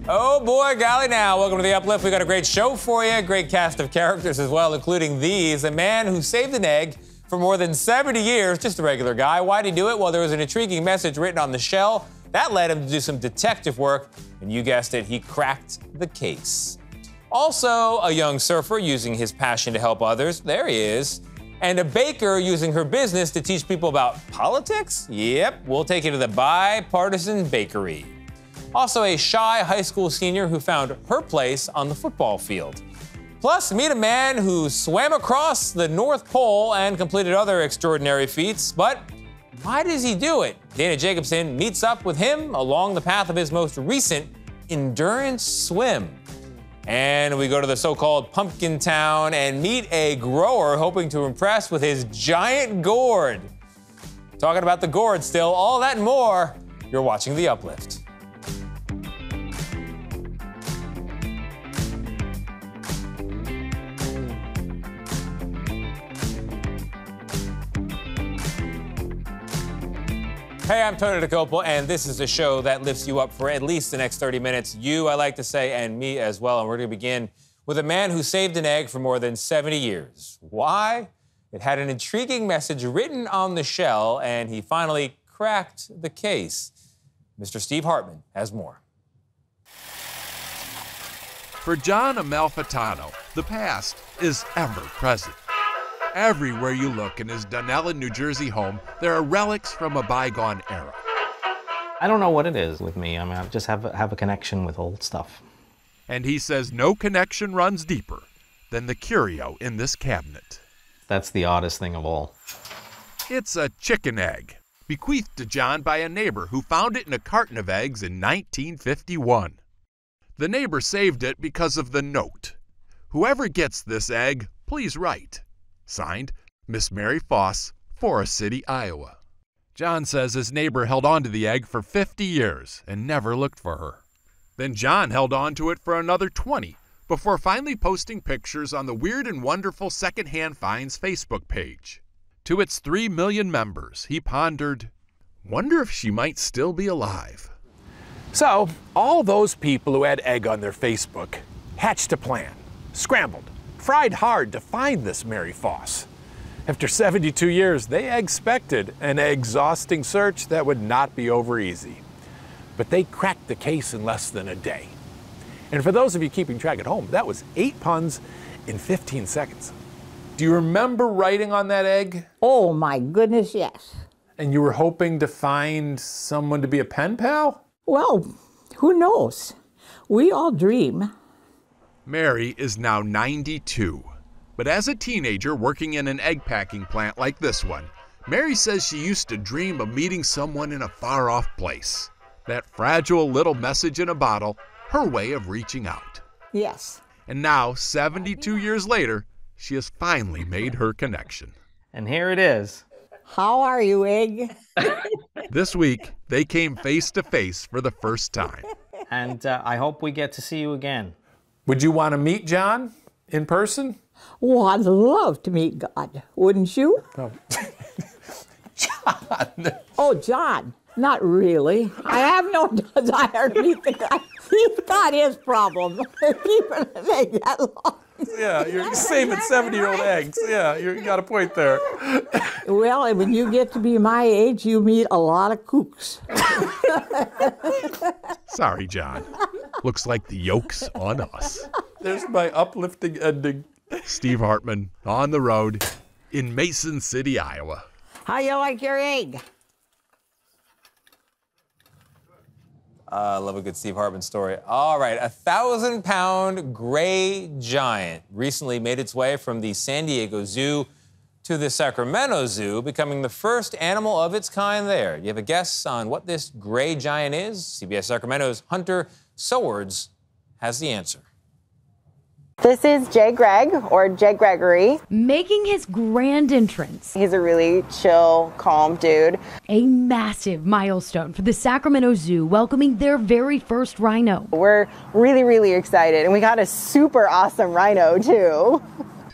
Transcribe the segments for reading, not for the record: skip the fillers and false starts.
Oh boy, golly now. Welcome to the Uplift. We got a great show for you, a great cast of characters as well, including these. A man who saved an egg for more than 70 years, just a regular guy. Why'd he do it? Well, there was an intriguing message written on the shell. That led him to do some detective work, and you guessed it, he cracked the case. Also, a young surfer using his passion to help others. There he is. And a baker using her business to teach people about politics? Yep, we'll take you to the Bipartisan Bakery. Also, a shy high school senior who found her place on the football field. Plus, meet a man who swam across the North Pole and completed other extraordinary feats. But why does he do it? Dana Jacobson meets up with him along the path of his most recent endurance swim. And we go to the so-called Pumpkin Town and meet a grower hoping to impress with his giant gourd. Talking about the gourd still, all that and more. You're watching The Uplift. Hey, I'm Tony DeCopo, and this is a show that lifts you up for at least the next 30 minutes. You, I like to say, and me as well. And we're going to begin with a man who saved an egg for more than 70 years. Why? It had an intriguing message written on the shell, and he finally cracked the case. Mr. Steve Hartman has more. For John Amalfitano, the past is ever present. Everywhere you look in his Dunellen, New Jersey home, there are relics from a bygone era. I don't know what it is with me. I mean, I just have a connection with old stuff. And he says no connection runs deeper than the curio in this cabinet. That's the oddest thing of all. It's a chicken egg, bequeathed to John by a neighbor who found it in a carton of eggs in 1951. The neighbor saved it because of the note. Whoever gets this egg, please write. Signed, Miss Mary Foss, Forest City, Iowa. John says his neighbor held on to the egg for 50 years and never looked for her. Then John held on to it for another 20 before finally posting pictures on the Weird and Wonderful Secondhand Finds Facebook page. To its 3 million members, he pondered, wonder if she might still be alive. So, all those people who had egg on their Facebook hatched a plan, scrambled, tried hard to find this Mary Foss. After 72 years, they expected an exhausting search that would not be over easy. But they cracked the case in less than a day. And for those of you keeping track at home, that was 8 puns in 15 seconds. Do you remember writing on that egg? Oh my goodness, yes. And you were hoping to find someone to be a pen pal? Well, who knows? We all dream. Mary is now 92, but as a teenager working in an egg packing plant like this one, Mary says she used to dream of meeting someone in a far-off place. That fragile little message in a bottle, her way of reaching out. Yes. And now, 72 years later, she has finally made her connection. And here it is. How are you, egg? This week, they came face to face for the first time. And I hope we get to see you again. Would you want to meet John in person? Oh, I'd love to meet God, wouldn't you? Oh. John. Oh, John. Not really. I have no desire to meet the guy. He's got his problem. Keeping an egg that long. Yeah, you're saving 70-year-old eggs. Yeah, you got a point there. Well, when you get to be my age, you meet a lot of kooks. Sorry, John. Looks like the yoke's on us. There's my uplifting ending. Steve Hartman on the road in Mason City, Iowa. How you like your egg? I love a good Steve Hartman story. All right, a 1,000-pound gray giant recently made its way from the San Diego Zoo to the Sacramento Zoo, becoming the first animal of its kind there. Do you have a guess on what this gray giant is? CBS Sacramento's Hunter Swords has the answer. This is Jay Greg, or Jay Gregory. Making his grand entrance. He's a really chill, calm dude. A massive milestone for the Sacramento Zoo, welcoming their very first rhino. We're really, really excited, and we got a super awesome rhino, too.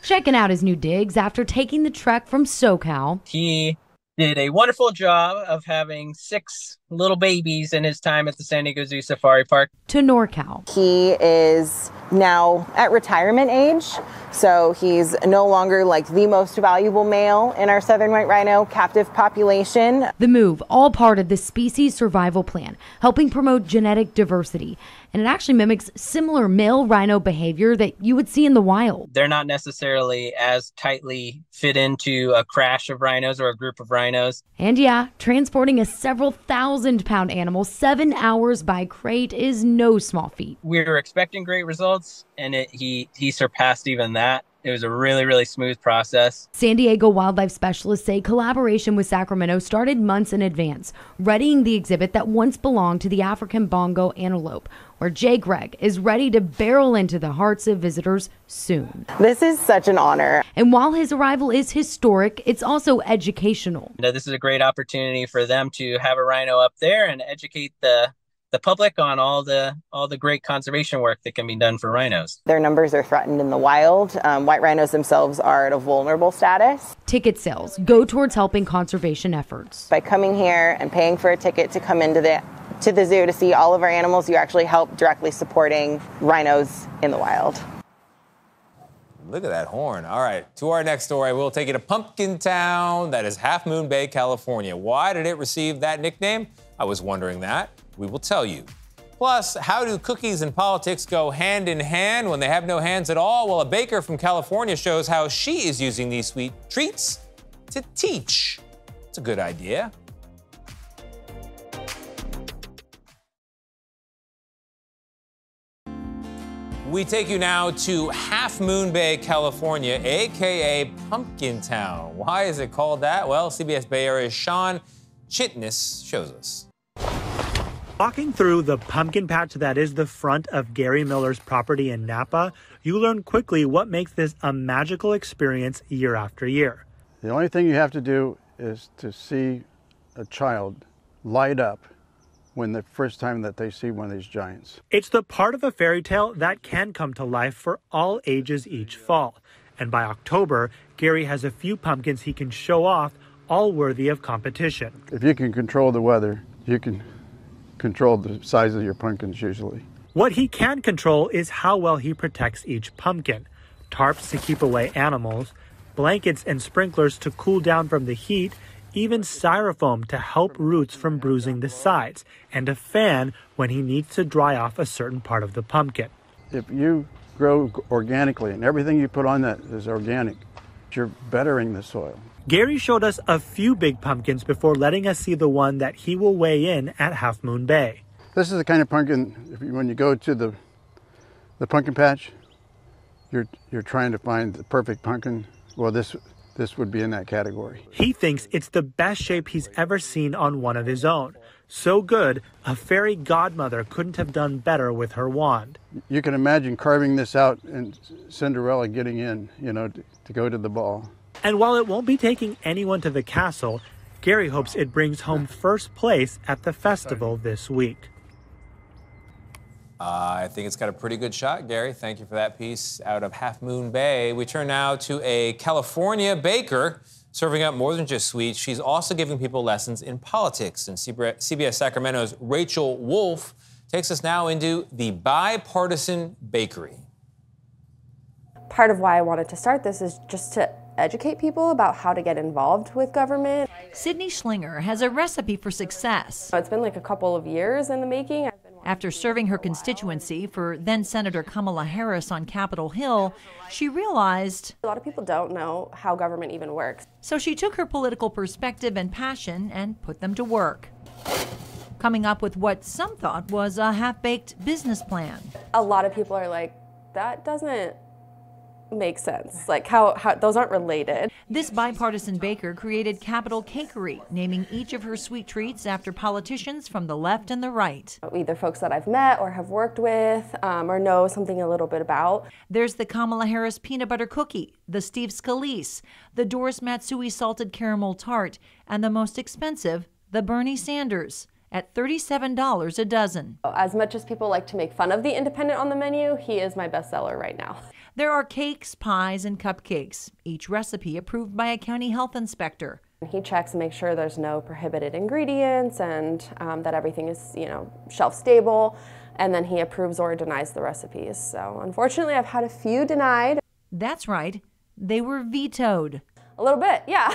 Checking out his new digs after taking the trek from SoCal. He did a wonderful job of having 6 little babies in his time at the San Diego Zoo Safari Park. To NorCal. He is now at retirement age, so he's no longer like the most valuable male in our southern white rhino captive population. The move, all part of the species survival plan, helping promote genetic diversity. And it actually mimics similar male rhino behavior that you would see in the wild. They're not necessarily as tightly fit into a crash of rhinos or a group of rhinos. And yeah, transporting a several 1,000-pound animal 7 hours by crate is no small feat. We were expecting great results, and he surpassed even that. It was a really, really smooth process. San Diego wildlife specialists say collaboration with Sacramento started months in advance, readying the exhibit that once belonged to the African bongo antelope, where Jay Gregg is ready to barrel into the hearts of visitors soon. This is such an honor. And while his arrival is historic, it's also educational. This is a great opportunity for them to have a rhino up there and educate the public on all the great conservation work that can be done for rhinos. Their numbers are threatened in the wild. White rhinos themselves are at a vulnerable status. Ticket sales go towards helping conservation efforts. By coming here and paying for a ticket to come into the zoo to see all of our animals, you actually help directly supporting rhinos in the wild. Look at that horn. All right, to our next story, we'll take you to Pumpkin Town. That is Half Moon Bay, California. Why did it receive that nickname? I was wondering that. We will tell you. Plus, how do cookies and politics go hand in hand when they have no hands at all? Well, a baker from California shows how she is using these sweet treats to teach. It's a good idea. We take you now to Half Moon Bay, California, a.k.a. Pumpkin Town. Why is it called that? Well, CBS Bay Area's Sean Chitness shows us. Walking through the pumpkin patch that is the front of Gary Miller's property in Napa, you learn quickly what makes this a magical experience year after year. The only thing you have to do is to see a child light up when the first time that they see one of these giants. It's the part of a fairy tale that can come to life for all ages each fall. And by October, Gary has a few pumpkins he can show off, all worthy of competition. If you can control the weather, you can control the size of your pumpkins usually. What he can control is how well he protects each pumpkin. Tarps to keep away animals, blankets and sprinklers to cool down from the heat, even styrofoam to help roots from bruising the sides, and a fan when he needs to dry off a certain part of the pumpkin. If you grow organically and everything you put on that is organic, you're bettering the soil. Gary showed us a few big pumpkins before letting us see the one that he will weigh in at Half Moon Bay. This is the kind of pumpkin, when you go to the pumpkin patch, you're trying to find the perfect pumpkin. Well, this would be in that category. He thinks it's the best shape he's ever seen on one of his own. So good, a fairy godmother couldn't have done better with her wand. You can imagine carving this out and Cinderella getting in, to go to the ball. And while it won't be taking anyone to the castle, Gary hopes it brings home first place at the festival this week. I think it's got a pretty good shot, Gary. Thank you for that piece out of Half Moon Bay. We turn now to a California baker serving up more than just sweets. She's also giving people lessons in politics. And CBS Sacramento's Rachel Wolf takes us now into the Bipartisan Bakery. Part of why I wanted to start this is just to educate people about how to get involved with government. Sydney Schlinger has a recipe for success. It's been like a couple of years in the making. After serving her constituency for then-Senator Kamala Harris on Capitol Hill, she realized a lot of people don't know how government even works. So she took her political perspective and passion and put them to work, coming up with what some thought was a half-baked business plan. A lot of people are like, that doesn't make sense. Like how those aren't related. This bipartisan baker created Capital Cakery, naming each of her sweet treats after politicians from the left and the right. Either folks that I've met or have worked with or know something a little bit about. There's the Kamala Harris peanut butter cookie, the Steve Scalise, the Doris Matsui salted caramel tart, and the most expensive, the Bernie Sanders, at $37 a dozen. As much as people like to make fun of the independent on the menu, he is my bestseller right now. There are cakes, pies, and cupcakes, each recipe approved by a county health inspector. He checks and makes sure there's no prohibited ingredients and that everything is, shelf stable, and then he approves or denies the recipes. So unfortunately, I've had a few denied. That's right. They were vetoed. A little bit, yeah.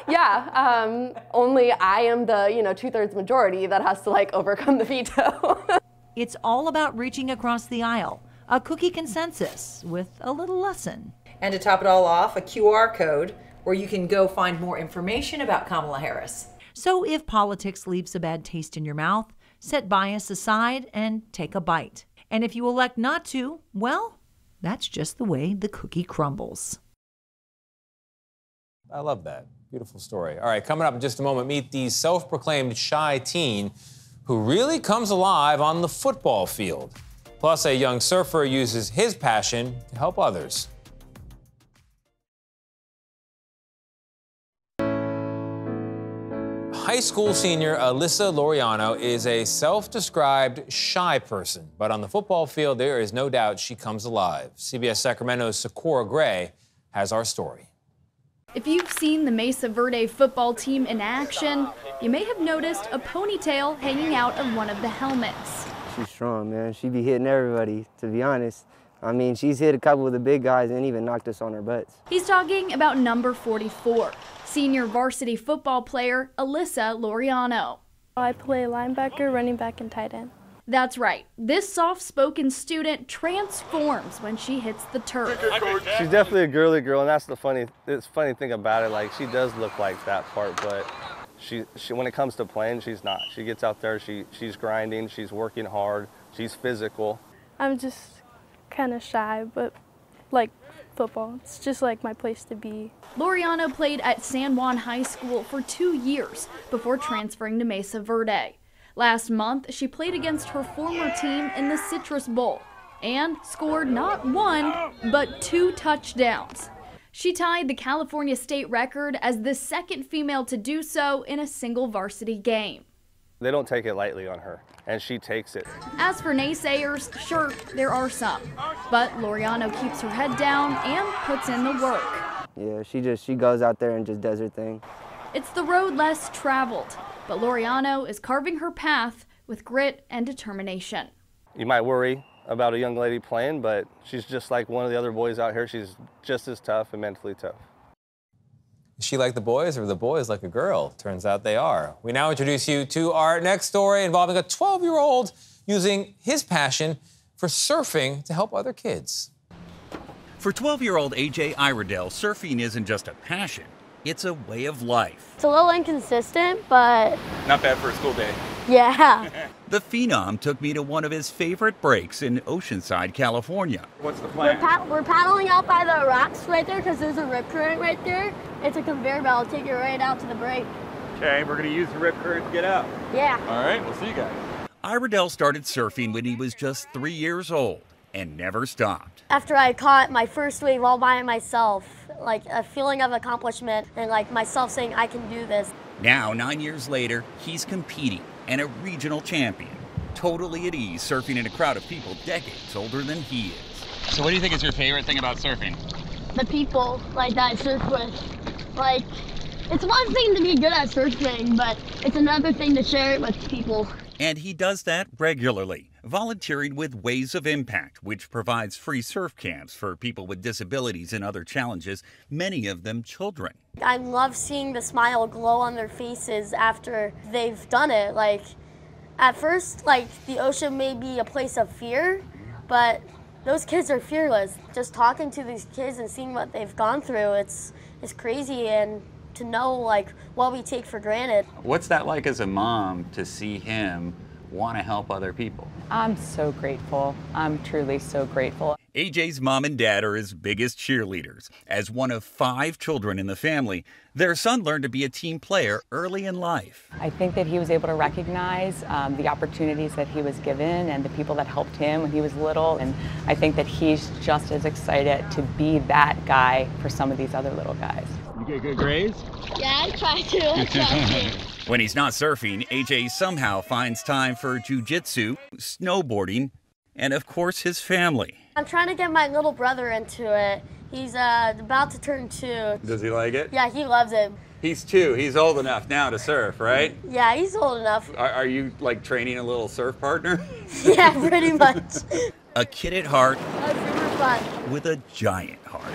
Yeah, only I am the, 2/3 majority that has to overcome the veto. It's all about reaching across the aisle. A cookie consensus with a little lesson. And to top it all off, a QR code where you can go find more information about Kamala Harris. So if politics leaves a bad taste in your mouth, set bias aside and take a bite. And if you elect not to, well, that's just the way the cookie crumbles. I love that. Beautiful story. All right, coming up in just a moment, meet the self-proclaimed shy teen who really comes alive on the football field. Plus, a young surfer uses his passion to help others. High school senior Alysa Laurano is a self-described shy person, but on the football field, there is no doubt she comes alive. CBS Sacramento's Sakura Gray has our story. If you've seen the Mesa Verde football team in action, you may have noticed a ponytail hanging out of one of the helmets. She's strong, man. She be hitting everybody, to be honest. I mean, she's hit a couple of the big guys and even knocked us on our butts. He's talking about number 44, senior varsity football player Alysa Laurano. I play linebacker, running back, and tight end. That's right. This soft-spoken student transforms when she hits the turf. She's definitely a girly girl, and that's the funny thing about it. Like, she does look like that part, but she when it comes to playing, she's not. She gets out there, she's grinding, she's working hard, she's physical. I'm just kind of shy, but like football, it's just like my place to be. Laurano played at San Juan High School for 2 years before transferring to Mesa Verde. Last month, she played against her former team in the Citrus Bowl and scored not 1, but 2 touchdowns. She tied the California state record as the second female to do so in a single varsity game. They don't take it lightly on her, and she takes it. As for naysayers, sure, there are some, but Laurano keeps her head down and puts in the work. Yeah, she goes out there and just does her thing. It's the road less traveled, but Laurano is carving her path with grit and determination. You might worry about a young lady playing, but she's just like one of the other boys out here. She's just as tough and mentally tough. Is she like the boys or the boys like a girl? Turns out they are. We now introduce you to our next story involving a 12-year-old using his passion for surfing to help other kids. For 12-year-old AJ Idel, surfing isn't just a passion, it's a way of life. It's a little inconsistent, but Not bad for a school day. yeah. The Phenom took me to one of his favorite breaks in Oceanside, California. What's the plan? We're paddling out by the rocks right there because there's a rip current right there. It's a conveyor belt. It'll take you right out to the break. Okay, we're going to use the rip current to get out. Yeah. All right, we'll see you guys. Idel started surfing when he was just 3 years old and never stopped. After I caught my first wave all by myself, like a feeling of accomplishment and like myself saying I can do this. Now, 9 years later, he's competing and a regional champion, totally at ease surfing in a crowd of people decades older than he is. So what do you think is your favorite thing about surfing? The people like that I surf with. Like, it's one thing to be good at surfing, but it's another thing to share it with people. And he does that regularly, volunteering with Ways of Impact, which provides free surf camps for people with disabilities and other challenges, many of them children. I love seeing the smile glow on their faces after they've done it. Like, at first, like, the ocean may be a place of fear, but those kids are fearless. Just talking to these kids and seeing what they've gone through, it's crazy, and to know like what we take for granted. What's that like as a mom to see him want to help other people? I'm so grateful. I'm truly so grateful. AJ's mom and dad are his biggest cheerleaders. As one of 5 children in the family, their son learned to be a team player early in life. I think that he was able to recognize the opportunities that he was given and the people that helped him when he was little. And I think that he's just as excited to be that guy for some of these other little guys. You get good grades? Yeah, I try to. When he's not surfing, AJ somehow finds time for jiu-jitsu, snowboarding, and of course his family. I'm trying to get my little brother into it. He's about to turn 2. Does he like it? Yeah, he loves it. He's 2. He's old enough now to surf, right? Yeah, he's old enough. Are you like training a little surf partner? Yeah, pretty much. A kid at heart That was super fun. with a giant heart.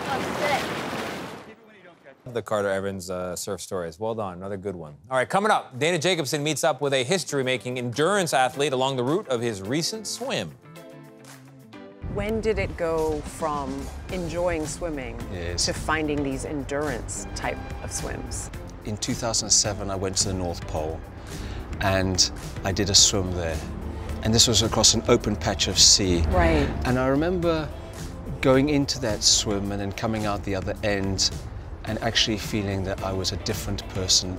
The Carter Evans surf stories. Well done. Another good one. All right, coming up, Dana Jacobson meets up with a history-making endurance athlete along the route of his recent swim. When did it go from enjoying swimming to finding these endurance type of swims? In 2007, I went to the North Pole and I did a swim there. And this was across an open patch of sea. Right. And I remember going into that swim and then coming out the other end and actually feeling that I was a different person.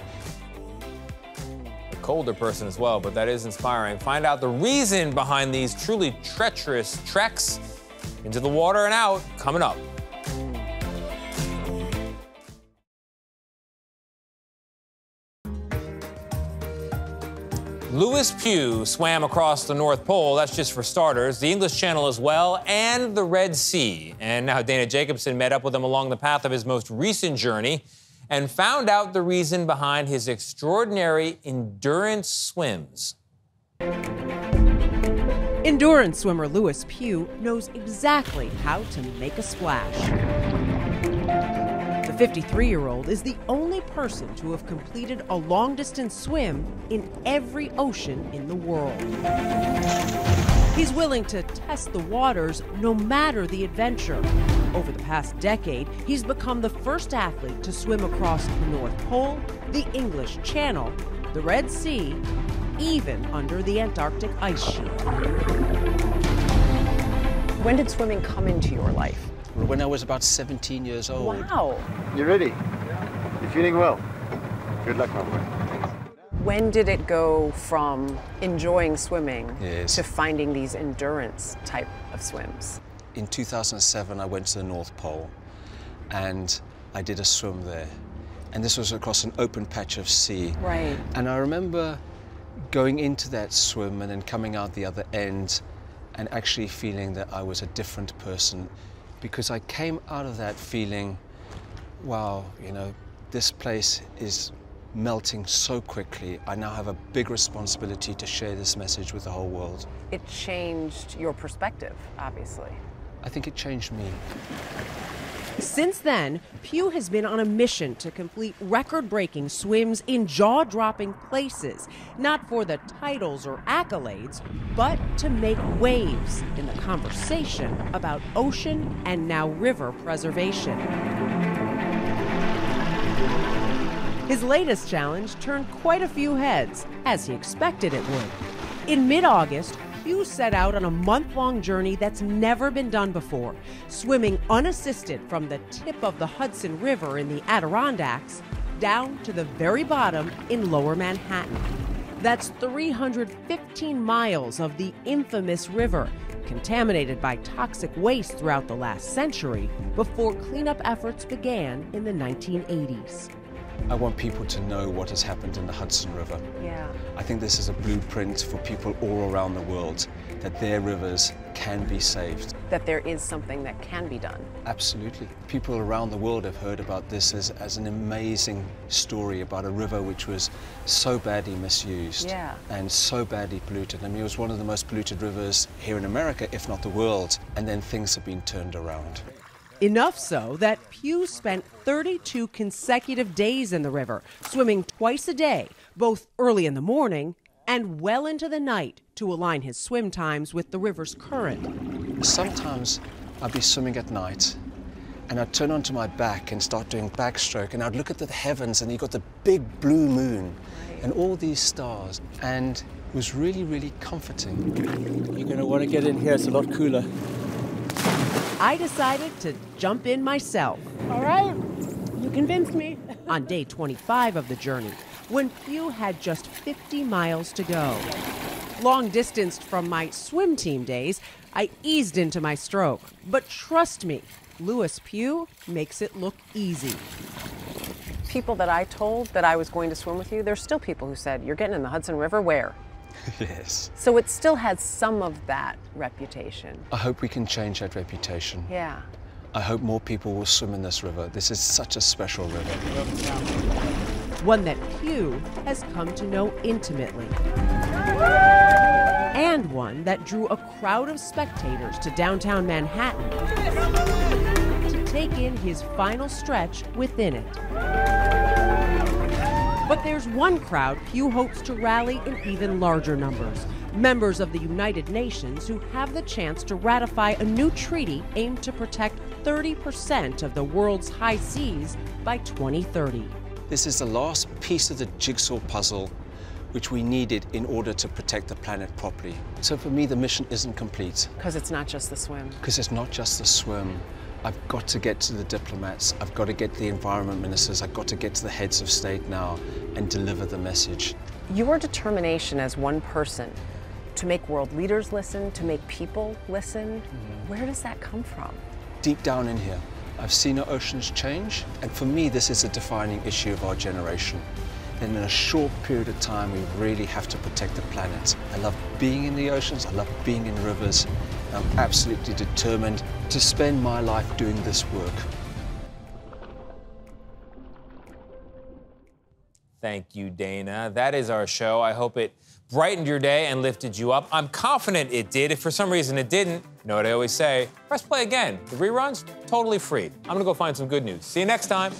A colder person as well, but that is inspiring. Find out the reason behind these truly treacherous treks into the water and out, coming up. Lewis Pugh swam across the North Pole, that's just for starters, the English Channel as well, and the Red Sea. And now Dana Jacobson met up with him along the path of his most recent journey and found out the reason behind his extraordinary endurance swims. Endurance swimmer Lewis Pugh knows exactly how to make a splash. The 53-year-old is the only person to have completed a long-distance swim in every ocean in the world. He's willing to test the waters no matter the adventure. Over the past decade, he's become the first athlete to swim across the North Pole, the English Channel, the Red Sea, even under the Antarctic ice sheet. When did swimming come into your life? When I was about 17 years old. Wow. You ready? You feeling well? Good luck, my boy. When did it go from enjoying swimming Yes. to finding these endurance type of swims? In 2007, I went to the North Pole and I did a swim there. And this was across an open patch of sea. Right. And I remember going into that swim and then coming out the other end and actually feeling that I was a different person, because I came out of that feeling, wow, you know, this place is melting so quickly. I now have a big responsibility to share this message with the whole world. It changed your perspective, obviously. I think it changed me. Since then, Pugh has been on a mission to complete record-breaking swims in jaw-dropping places, not for the titles or accolades, but to make waves in the conversation about ocean and now river preservation. His latest challenge turned quite a few heads, as he expected it would. In mid-August, Pugh set out on a month-long journey that's never been done before, swimming unassisted from the tip of the Hudson River in the Adirondacks down to the very bottom in Lower Manhattan. That's 315 miles of the infamous river, contaminated by toxic waste throughout the last century before cleanup efforts began in the 1980s. I want people to know what has happened in the Hudson River. Yeah. I think this is a blueprint for people all around the world, that their rivers can be saved. That there is something that can be done. Absolutely. People around the world have heard about this as an amazing story about a river which was so badly misused and so badly polluted. I mean, it was one of the most polluted rivers here in America, if not the world, and then things have been turned around. Enough so that Pugh spent 32 consecutive days in the river, swimming twice a day, both early in the morning and well into the night, to align his swim times with the river's current. Sometimes I'd be swimming at night and I'd turn onto my back and start doing backstroke, and I'd look at the heavens and you got the big blue moon and all these stars, and it was really, really comforting. You're going to want to get in here, it's a lot cooler. I decided to jump in myself. All right, you convinced me. On day 25 of the journey, when Pugh had just 50 miles to go. Long distanced from my swim team days, I eased into my stroke. But trust me, Lewis Pugh makes it look easy. People that I told that I was going to swim with you, there's still people who said, you're getting in the Hudson River, where? Yes. So it still has some of that reputation. I hope we can change that reputation. Yeah. I hope more people will swim in this river. This is such a special river. One that Pew has come to know intimately. And one that drew a crowd of spectators to downtown Manhattan to take in his final stretch within it. But there's one crowd Pew hopes to rally in even larger numbers. Members of the United Nations who have the chance to ratify a new treaty aimed to protect 30% of the world's high seas by 2030. This is the last piece of the jigsaw puzzle which we needed in order to protect the planet properly. So for me, the mission isn't complete. Because it's not just the swim. Because it's not just the swim. I've got to get to the diplomats, I've got to get to the environment ministers, I've got to get to the heads of state now and deliver the message. Your determination as one person to make world leaders listen, to make people listen, where does that come from? Deep down in here, I've seen our oceans change, and for me, this is a defining issue of our generation. And in a short period of time, we really have to protect the planet. I love being in the oceans, I love being in rivers. I'm absolutely determined to spend my life doing this work. Thank you, Dana. That is our show. I hope it brightened your day and lifted you up. I'm confident it did. If for some reason it didn't, you know what I always say, press play again. The reruns, totally free. I'm gonna go find some good news. See you next time.